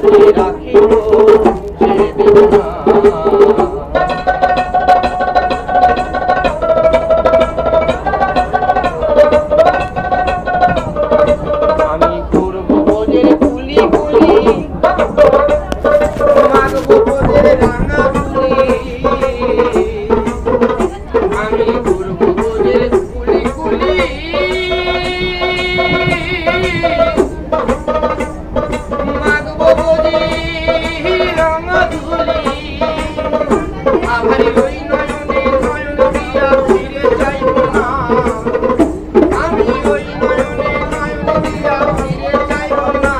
মাঝে রাখিব ছেড়ে দেব না। আমি করব বোঝের কুলি কুলি, মাগব বোঝের রাঙা কুলি, আমি করব বোঝের কুলি কুলি, মাগব বোঝের রাঙা ধুলি, আভারি ওই নয়নে নয়ন দিয়া ফিরে যাইব না, আমি ওই নয়নে নয়ন দিয়া ফিরে যাইব না,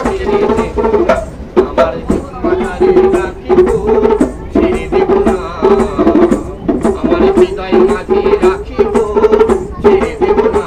ছেড়ে দেব না আমার মাথারে রাখিব ছেড়ে দেব না, আমার হৃদয় মাঝে রাখিব ছেড়ে দেব না।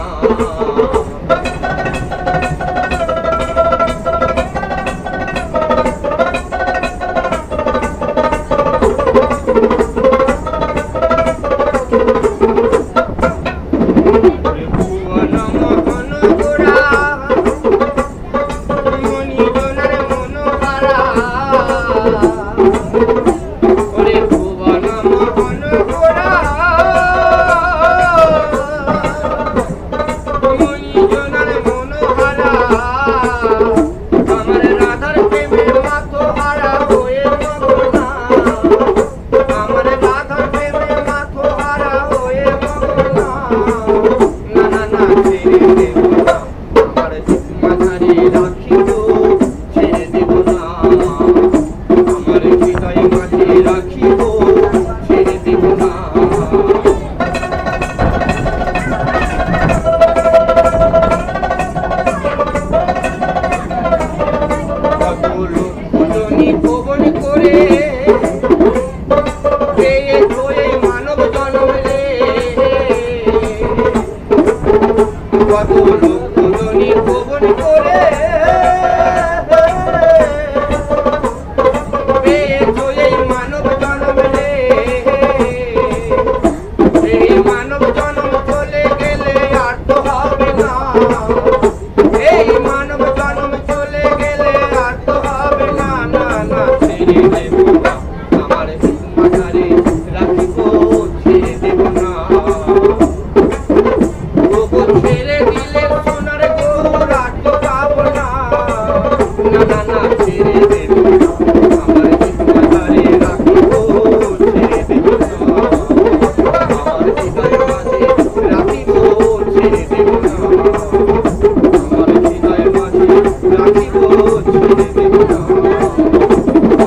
কত লোক জনি ভুবন করে পেয়েছো এই মানব জন্ম রে, এই মানব জন্ম চলে গেলে আর তো হবে না, এই মানব জন্ম চলে গেলে আর তো হবে না, না না ছেড়ে দেব না আমার মাথারে রাখিব ছেড়ে দেব না, ছেড়ে দিলে সোনার গৌর আর তো পাবো না, না না না ছেড়ে দেব না আমার মাথারে রাখিব ছেড়ে দেব না, আমার হৃদয় মাঝে রাখিব ছেড়ে দেব না, আমার হৃদয় মাঝে রাখিব ছেড়ে দেব না,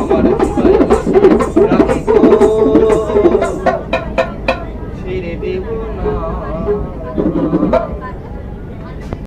আমার হৃদয় মাঝে রাখিব ছেড়ে দেব না।